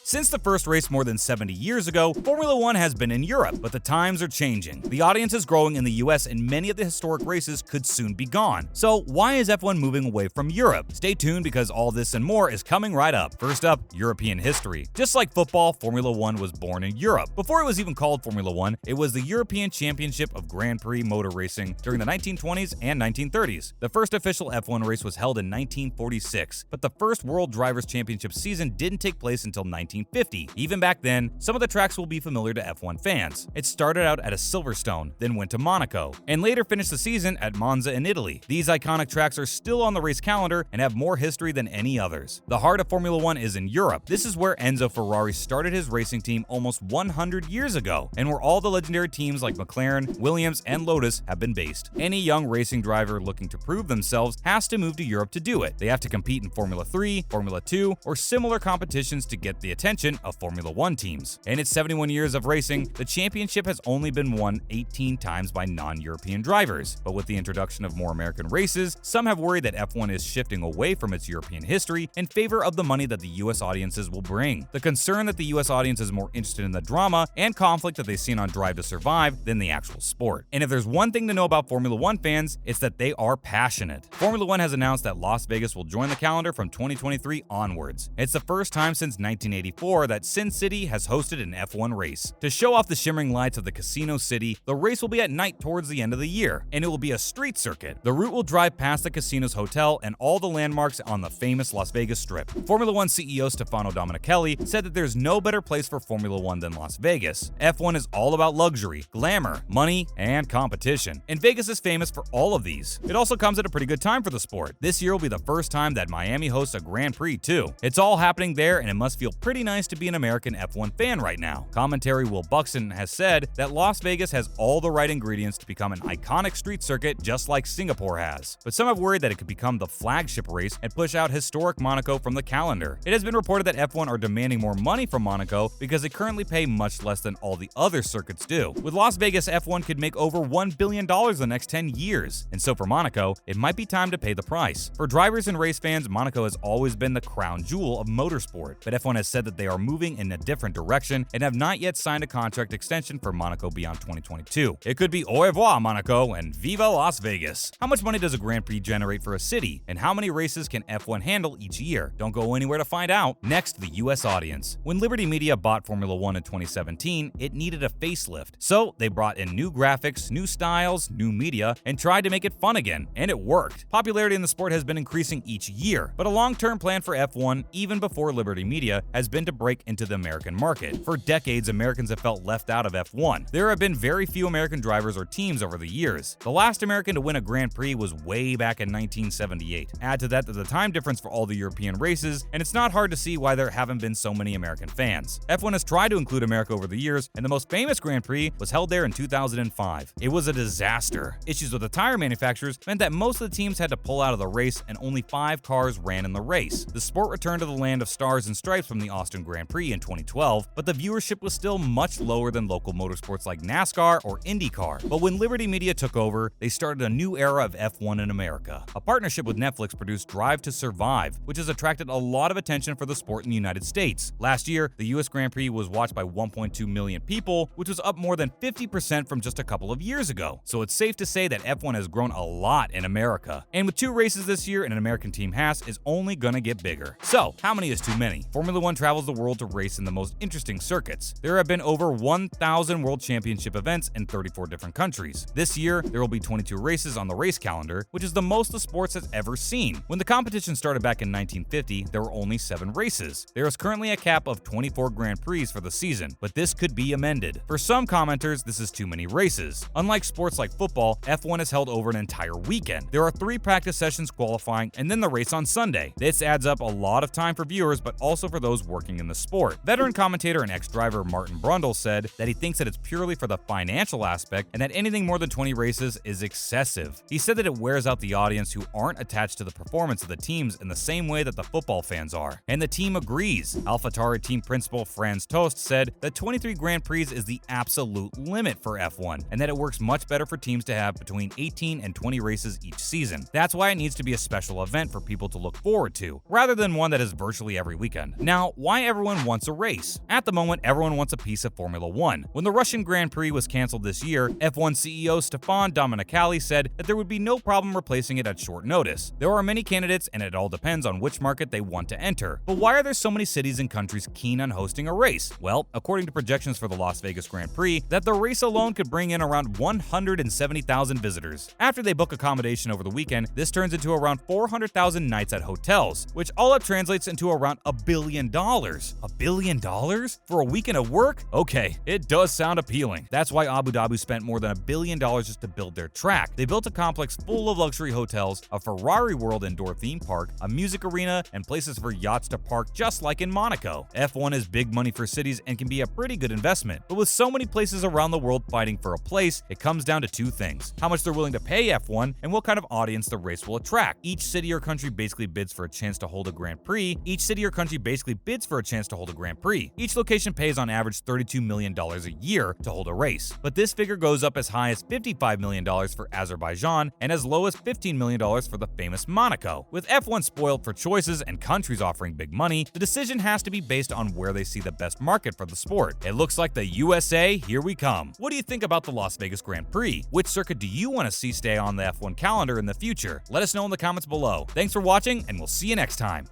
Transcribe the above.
Since the first race more than 70 years ago, Formula One has been in Europe, but the times are changing. The audience is growing in the US and many of the historic races could soon be gone. So why is F1 moving away from Europe? Stay tuned because all this and more is coming right up. First up, European history. Just like football, Formula One was born in Europe. Before it was even called Formula One, it was the European Championship of Grand Prix motor racing during the 1920s and 1930s. The first official F1 race was held in 1946, but the first World Drivers' Championship season didn't take place until 1950. Even back then, some of the tracks will be familiar to F1 fans. It started out at a Silverstone, then went to Monaco, and later finished the season at Monza in Italy. These iconic tracks are still on the race calendar and have more history than any others. The heart of Formula One is in Europe. This is where Enzo Ferrari started his racing team almost 100 years ago, and where all the legendary teams like McLaren, Williams, and Lotus have been based. Any young racing driver looking to prove themselves has to move to Europe to do it. They have to compete in Formula 3, Formula 2, or similar competitions to get the attention of Formula One teams. In its 71 years of racing, the championship has only been won 18 times by non-European drivers. But with the introduction of more American races, some have worried that F1 is shifting away from its European history in favor of the money that the US audiences will bring. The concern that the US audience is more interested in the drama and conflict that they've seen on Drive to Survive than the actual sport. And if there's one thing to know about Formula One fans, it's that they are passionate. Formula One has announced that Las Vegas will join the calendar from 2023 onwards. It's the first time since 1984 that Sin City has hosted an F1 race. To show off the shimmering lights of the Casino City, the race will be at night towards the end of the year, and it will be a street circuit. The route will drive past the casino's hotel and all the landmarks on the famous Las Vegas Strip. Formula One CEO Stefano Domenicali said that there's no better place for Formula One than Las Vegas. F1 is all about luxury, glamour, money, and competition, and Vegas is famous for all of these. It also comes at a pretty good time for the sport. This year will be the first time that Miami hosts a Grand Prix too. It's all happening there, and it must feel pretty nice to be an American F1 fan right now. Commentary Will Buxton has said that Las Vegas has all the right ingredients to become an iconic street circuit just like Singapore has. But some have worried that it could become the flagship race and push out historic Monaco from the calendar. It has been reported that F1 are demanding more money from Monaco because they currently pay much less than all the other circuits do. With Las Vegas, F1 could make over $1 billion the next 10 years. And so for Monaco, it might be time to pay the price. For drivers and race fans, Monaco has always been the crown jewel of motorsport, but F1 has said that they are moving in a different direction and have not yet signed a contract extension for Monaco beyond 2022. It could be au revoir Monaco and viva Las Vegas. How much money does a Grand Prix generate for a city, and how many races can F1 handle each year? Don't go anywhere to find out. Next, the US audience. When Liberty Media bought Formula One in 2017, it needed a facelift. So they brought in new graphics, new styles, new media, and tried to make it fun again, and it worked. Popularity in the sport has been increasing each year, but a long-term plan for F1, even before Liberty Media, has been to break into the American market. For decades, Americans have felt left out of F1. There have been very few American drivers or teams over the years. The last American to win a Grand Prix was way back in 1978. Add to that the time difference for all the European races, and it's not hard to see why there haven't been so many American fans. F1 has tried to include America over the years, and the most famous Grand Prix was held there in 2005. It was a disaster. Issues with the tire manufacturers meant that most of the teams had to pull out of the race, and only 5 cars ran in the race. The sport returned to the land of stars and stripes from the Austin Grand Prix in 2012, but the viewership was still much lower than local motorsports like NASCAR or IndyCar. But when Liberty Media took over, they started a new era of F1 in America. A partnership with Netflix produced Drive to Survive, which has attracted a lot of attention for the sport in the United States. Last year, the US Grand Prix was watched by 1.2 million people, which was up more than 50% from just a couple of years ago. So it's safe to say that F1 has grown a lot in America. And with 2 races this year and an American team Haas is only gonna get bigger. So, how many is too many? Formula One travels the world to race in the most interesting circuits. There have been over 1,000 World Championship events in 34 different countries. This year, there will be 22 races on the race calendar, which is the most the sport has ever seen. When the competition started back in 1950, there were only 7 races. There is currently a cap of 24 Grand Prix for the season, but this could be amended. For some commenters, this is too many races. Unlike sports like football, F1 is held over an entire weekend. There are 3 practice sessions qualifying and then the race on Sunday. This adds up a lot of time for viewers, but also for those working in the sport. Veteran commentator and ex-driver Martin Brundle said that he thinks that it's purely for the financial aspect and that anything more than 20 races is excessive. He said that it wears out the audience who aren't attached to the performance of the teams in the same way that the football fans are. And the team agrees. AlphaTauri team principal Franz Tost said that 23 Grand Prix is the absolute limit for F1 and that it works much better for teams to have between 18 and 20 races each season. That's why it needs to be a special event for people to look forward to, rather than one that is virtually every weekend. Now, why everyone wants a race. At the moment, everyone wants a piece of Formula 1. When the Russian Grand Prix was canceled this year, F1 CEO Stefan Domenicali said that there would be no problem replacing it at short notice. There are many candidates and it all depends on which market they want to enter. But why are there so many cities and countries keen on hosting a race? Well, according to projections for the Las Vegas Grand Prix, that the race alone could bring in around 170,000 visitors. After they book accommodation over the weekend, this turns into around 400,000 nights at hotels, which all up translates into around $1 billion. $1 billion? For a weekend of work? Okay, it does sound appealing. That's why Abu Dhabi spent more than $1 billion just to build their track. They built a complex full of luxury hotels, a Ferrari World indoor theme park, a music arena, and places for yachts to park just like in Monaco. F1 is big money for cities and can be a pretty good investment. But with so many places around the world fighting for a place, it comes down to two things: how much they're willing to pay F1 and what kind of audience the race will attract. Each city or country basically bids for a chance to hold a Grand Prix. Each location pays on average $32 million a year to hold a race. But this figure goes up as high as $55 million for Azerbaijan and as low as $15 million for the famous Monaco. With F1 spoiled for choices and countries offering big money, the decision has to be based on where they see the best market for the sport. It looks like the USA, here we come. What do you think about the Las Vegas Grand Prix? Which circuit do you want to see stay on the F1 calendar in the future? Let us know in the comments below. Thanks for watching, and we'll see you next time.